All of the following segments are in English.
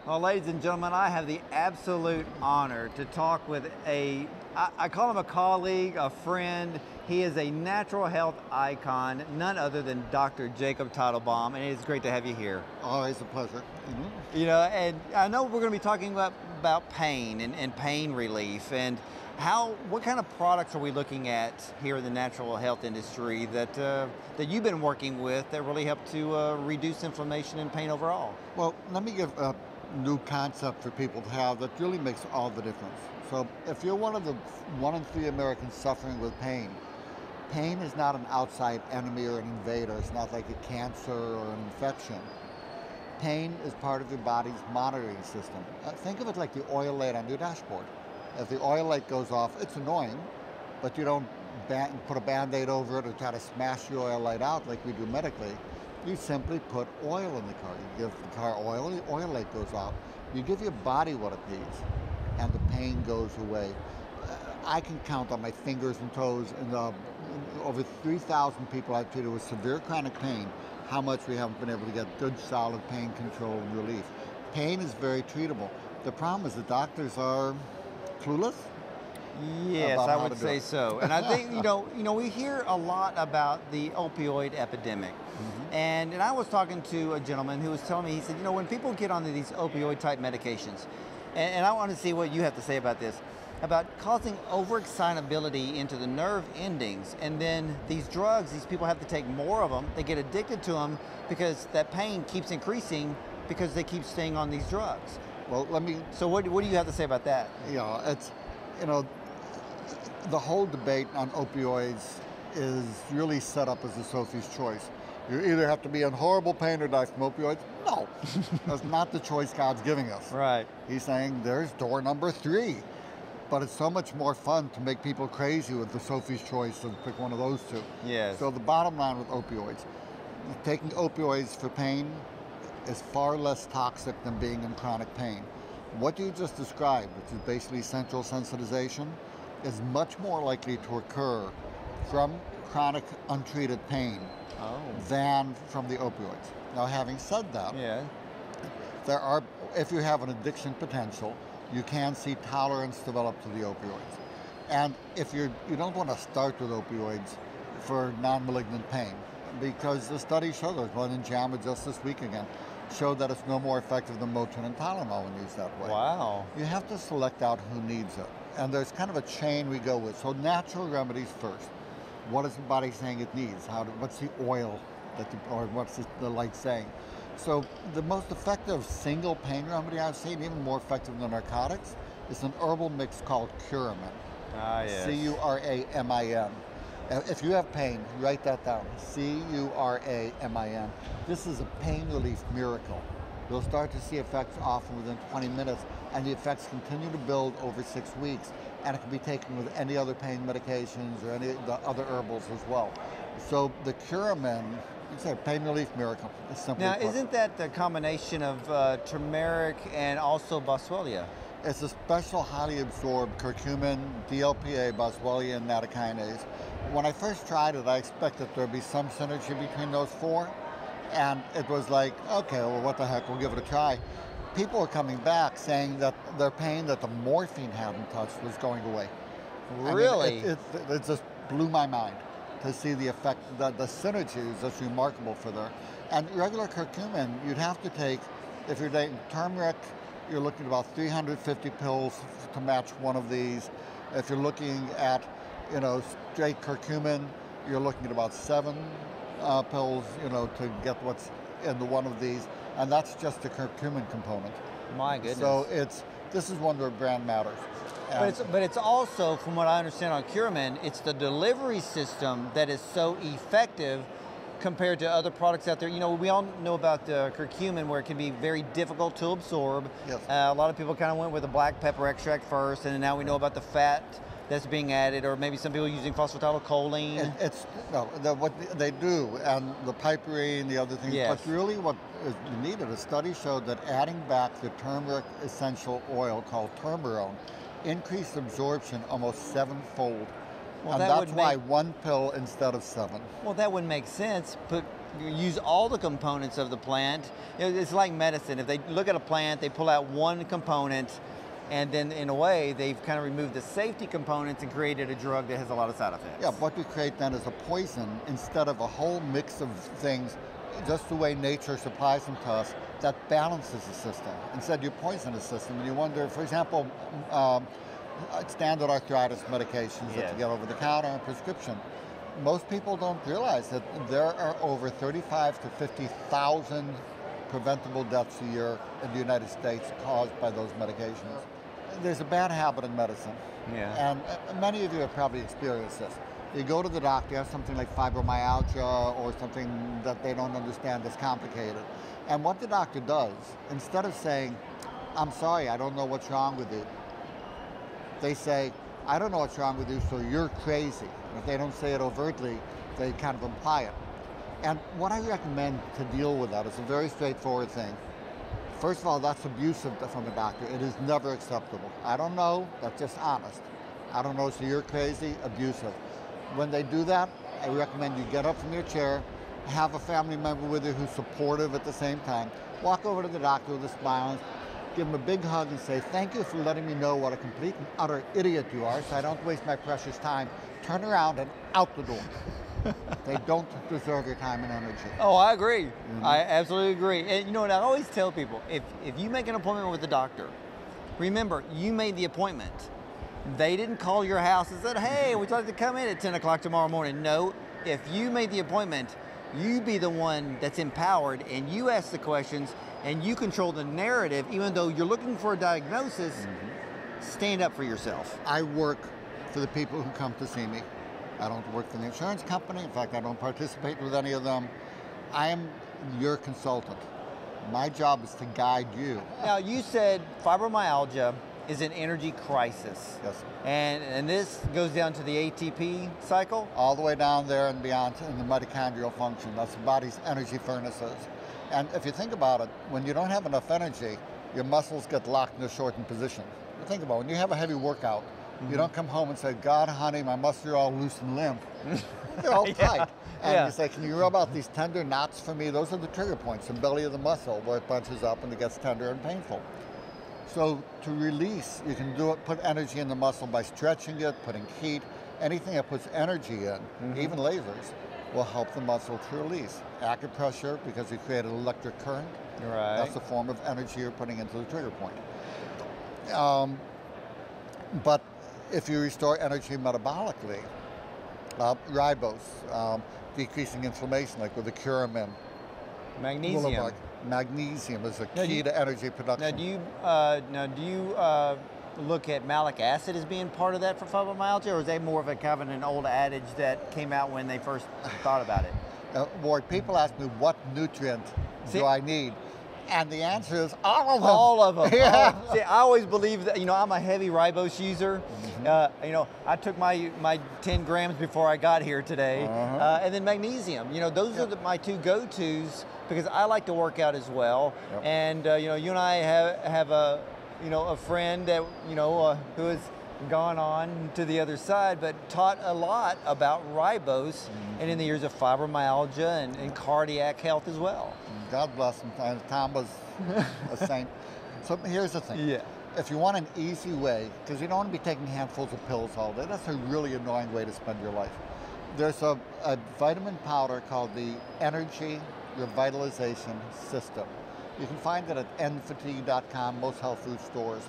Well, ladies and gentlemen, I have the absolute honor to talk with I call him a colleague, a friend. He is a natural health icon, none other than Dr. Jacob Teitelbaum, and it is great to have you here. Always a pleasure. You know, and I know we're going to be talking about pain and pain relief and what kind of products are we looking at here in the natural health industry that you've been working with that really help to reduce inflammation and pain overall? Well, let me give a new concept for people to have that really makes all the difference. So if you're one of the 1 in 3 Americans suffering with pain, pain is not an outside enemy or an invader. It's not like a cancer or an infection. Pain is part of your body's monitoring system. Think of it like the oil light on your dashboard. If the oil light goes off, it's annoying, but you don't put a Band-Aid over it or try to smash the oil light out like we do medically. You simply put oil in the car. You give the car oil, the oil light goes off. You give your body what it needs, and the pain goes away. I can count on my fingers and toes, and over 3,000 people I've treated with severe chronic pain, how much we haven't been able to get good, solid pain control and relief. Pain is very treatable. The problem is the doctors are clueless. Yes, I would say so. And I think, we hear a lot about the opioid epidemic. Mm-hmm. And I was talking to a gentleman who was telling me, he said, when people get onto these opioid type medications, and I want to see what you have to say about this, about causing overexcitability into the nerve endings, and then these drugs, these people have to take more of them, they get addicted to them because that pain keeps increasing because they keep staying on these drugs. Well, So what do you have to say about that? Yeah, it's, the whole debate on opioids is really set up as a Sophie's choice. You either have to be in horrible pain or die from opioids. No, that's not the choice God's giving us. Right. He's saying there's door number 3. But it's so much more fun to make people crazy with the Sophie's choice and pick one of those two. Yes. So the bottom line with opioids, taking opioids for pain is far less toxic than being in chronic pain. What you just described, which is basically central sensitization, is much more likely to occur from chronic untreated pain than from the opioids. Now, having said that, if you have an addiction potential, you can see tolerance develop to the opioids. And if you don't want to start with opioids for non-malignant pain, because the study showed, there's one in JAMA just this week again, showed that it's no more effective than Motrin and Tylenol when used that way. Wow. You have to select out who needs it. And there's kind of a chain we go with. So natural remedies first. What is the body saying it needs? What's the oil, or what's the light saying? So the most effective single pain remedy I've seen, even more effective than narcotics, is an herbal mix called Curamin. Ah, yes. C-U-R-A-M-I-N. If you have pain, write that down. C-U-R-A-M-I-N. This is a pain relief miracle. You'll start to see effects often within 20 minutes, and the effects continue to build over 6 weeks. And it can be taken with any other pain medications or any of the other herbals as well. So the Curamin, it's a pain relief miracle. It's simply now, put. isn't that the combination of turmeric and also boswellia? It's a special highly absorbed curcumin, DLPA, boswellia, and nattokinase. When I first tried it, I expected there would be some synergy between those 4. And it was like, okay, well, what the heck, we'll give it a try. People are coming back saying that their pain that the morphine hadn't touched was going away. Really? I mean, it just blew my mind to see the effect, the synergy is just remarkable for there. And regular curcumin, you'd have to take, if you're taking turmeric, you're looking at about 350 pills to match one of these. If you're looking at, straight curcumin, you're looking at about 7 pills, to get what's in the one of these. And that's just the curcumin component. My goodness. So this is one where brand matters. But it's also, from what I understand on Curamin, it's the delivery system that is so effective compared to other products out there. We all know about curcumin, where it can be very difficult to absorb. Yes. A lot of people kind of went with the black pepper extract first, and now we know about the fat that's being added, or maybe some people using phosphatidylcholine. What they do, and the piperine, the other things. Yes. But really, what is needed, a study showed that adding back the turmeric essential oil called turmerone increased absorption almost 7-fold. Well, and that's why 1 pill instead of 7. Well, that would make sense, but use all the components of the plant. It's like medicine. If they look at a plant, they pull out one component, and then in a way, they've kind of removed the safety components and created a drug that has a lot of side effects. Yeah, what you create then is a poison instead of a whole mix of things, just the way nature supplies them to us, that balances the system. Instead, you poison the system, and you wonder, for example, standard arthritis medications that you get over the counter and prescription. Most people don't realize that there are over 35 to 50,000 preventable deaths a year in the United States caused by those medications. There's a bad habit in medicine, and many of you have probably experienced this. You go to the doctor, you have something like fibromyalgia or something that they don't understand that's complicated. And what the doctor does, instead of saying, I'm sorry, I don't know what's wrong with you, they say, I don't know what's wrong with you, so you're crazy. If they don't say it overtly, they kind of imply it. And what I recommend to deal with that is a very straightforward thing. First of all, that's abusive from a doctor. It is never acceptable. I don't know, that's just honest. I don't know, so you're crazy, abusive. When they do that, I recommend you get up from your chair, have a family member with you who's supportive at the same time, walk over to the doctor with a smile, give him a big hug and say, thank you for letting me know what a complete and utter idiot you are, so I don't waste my precious time. Turn around and out the door. They don't deserve your time and energy. Oh, I agree. I absolutely agree. And you know what, I always tell people, if you make an appointment with the doctor, remember, you made the appointment. They didn't call your house and said, hey, we'd like to come in at 10 o'clock tomorrow morning. No, if you made the appointment, you be the one that's empowered, and you ask the questions, and you control the narrative. Even though you're looking for a diagnosis, stand up for yourself. I work for the people who come to see me. I don't work for the insurance company. In fact, I don't participate with any of them. I am your consultant. My job is to guide you. Now, you said fibromyalgia is an energy crisis. Yes. And this goes down to the ATP cycle? All the way down there and beyond in the mitochondrial function. That's the body's energy furnaces. And if you think about it, when you don't have enough energy, your muscles get locked in a shortened position. You think about it, when you have a heavy workout, you don't come home and say, God, honey, my muscles are all loose and limp. They're all tight. And you say, can you rub out these tender knots for me? Those are the trigger points, the belly of the muscle, where it bunches up and it gets tender and painful. So to release, you can do it, put energy in the muscle by stretching it, putting heat, anything that puts energy in, even lasers, will help the muscle to release. Acupressure, because you create an electric current. Right. That's a form of energy you're putting into the trigger point. But if you restore energy metabolically, ribose, decreasing inflammation, like with the Curamin. Magnesium. Magnesium is a key to energy production. Now, do you look at malic acid as being part of that for fibromyalgia, or is that more of a kind of an old adage that came out when they first thought about it? Boy, people ask me what nutrient do I need, and the answer is all of them. All of them. Yeah. See, I always believe that, I'm a heavy ribose user. I took my 10 grams before I got here today, and then magnesium. Those are my two go-tos, because I like to work out as well. Yep. And you and I have a friend that who has gone on to the other side, but taught a lot about ribose and in the years of fibromyalgia and cardiac health as well. God bless him. Tom was a saint. So here's the thing. Yeah. If you want an easy way, because you don't want to be taking handfuls of pills all day, that's a really annoying way to spend your life. There's a vitamin powder called the Energy Revitalization System. You can find it at nfatigue.com, most health food stores.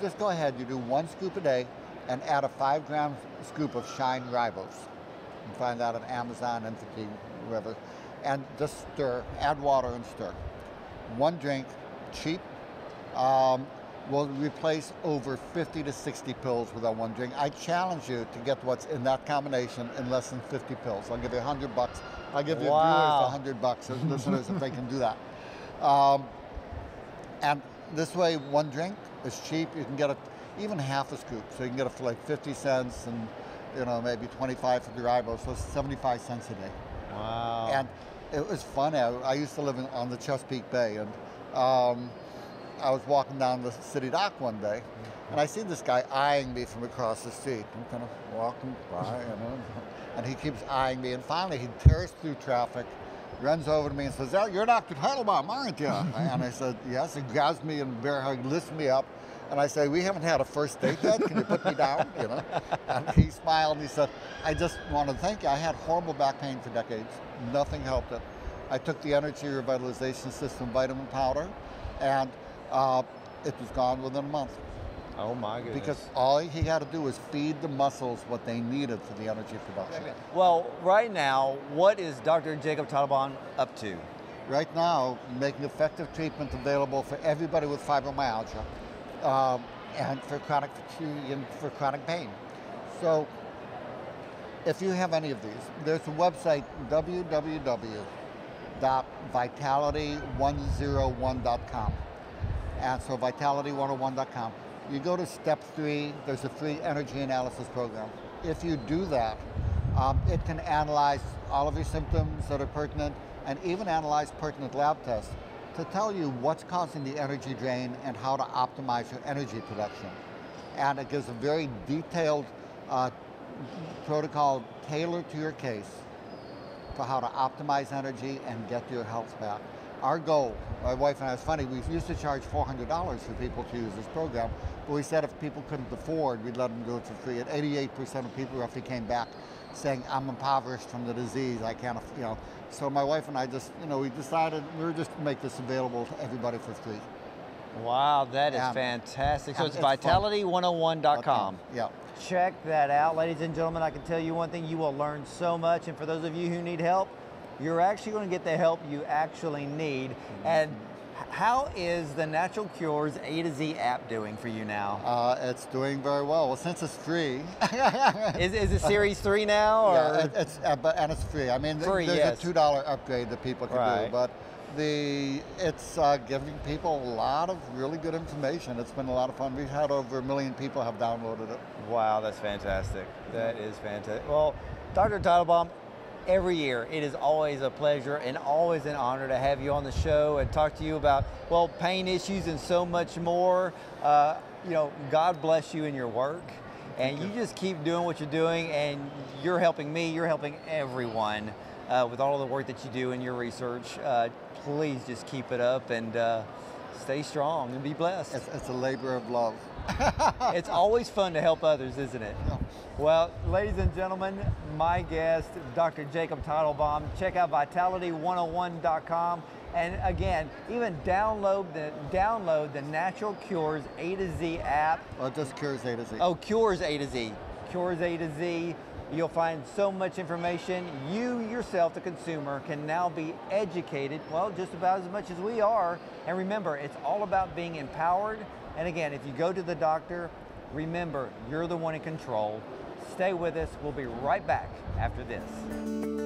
Just go ahead, you do 1 scoop a day and add a 5-gram scoop of Shine Ribose. You can find that on Amazon, Nfatigue, wherever. And just stir, add water and stir. 1 drink, cheap, will replace over 50 to 60 pills with that 1 drink. I challenge you to get what's in that combination in less than 50 pills. I'll give you $100. I'll give you viewers $100, or listeners, if they can do that. And this way, 1 drink is cheap. You can get it even half a scoop, so you can get it for like 50 cents and maybe 25 for the ribose, so it's 75 cents a day. Wow. And it was fun. I used to live on the Chesapeake Bay, and I was walking down the city dock one day, and I see this guy eyeing me from across the street. I'm kind of walking by, and he keeps eyeing me, and finally he tears through traffic, runs over to me and says, "You're Dr. Teitelbaum, aren't you?" And I said, "Yes." He grabs me and bear hug, lifts me up. And I say, "We haven't had a first date yet. Can you put me down?" You know. And he smiled and he said, "I just want to thank you. I had horrible back pain for decades. Nothing helped it. I took the energy revitalization system vitamin powder, and it was gone within a month." Oh my goodness. Because all he had to do was feed the muscles what they needed for the energy production. Well, right now, what is Dr. Jacob Teitelbaum up to? Right now, making effective treatment available for everybody with fibromyalgia and for chronic fatigue and for chronic pain. So if you have any of these, there's a website, www.vitality101.com. And so vitality101.com. You go to step 3, there's a free energy analysis program. If you do that, it can analyze all of your symptoms that are pertinent and even analyze pertinent lab tests to tell you what's causing the energy drain and how to optimize your energy production. And it gives a very detailed protocol tailored to your case for how to optimize energy and get your health back. Our goal, my wife and I, it's funny, we used to charge $400 for people to use this program, but we said if people couldn't afford, we'd let them do it for free. And 88% of people roughly came back saying, "I'm impoverished from the disease, I can't, you know." So my wife and I just, we decided we were just to make this available to everybody for free. Wow, that is fantastic. So it's it's vitality101.com. Yeah. Check that out, ladies and gentlemen. I can tell you one thing, you will learn so much. And for those of you who need help, you're actually going to get the help you actually need. And how is the Natural Cures A to Z app doing for you now? It's doing very well. Well, since it's free. Is it Series 3 now? Or? Yeah, and it's free. I mean, Free, there's yes. a $2 upgrade that people can Right. do, but it's giving people a lot of really good information. It's been a lot of fun. We've had over 1 million people have downloaded it. Wow, that's fantastic. That is fantastic. Well, Dr. Teitelbaum, every year it is always a pleasure and always an honor to have you on the show and talk to you about, well, pain issues and so much more. God bless you in your work. And you just keep doing what you're doing, and you're helping me, you're helping everyone with all of the work that you do in your research. Please just keep it up and stay strong and be blessed. It's a labor of love. It's always fun to help others, isn't it? Yeah. Well, ladies and gentlemen, my guest, Dr. Jacob Teitelbaum. Check out vitality101.com. And again, even download the Natural Cures A to Z app. Well, just Cures A to Z. Oh, Cures A to Z. Cures A to Z. You'll find so much information. You yourself, the consumer, can now be educated, well, just about as much as we are. And remember, it's all about being empowered. And again, if you go to the doctor, remember, you're the one in control. Stay with us. We'll be right back after this.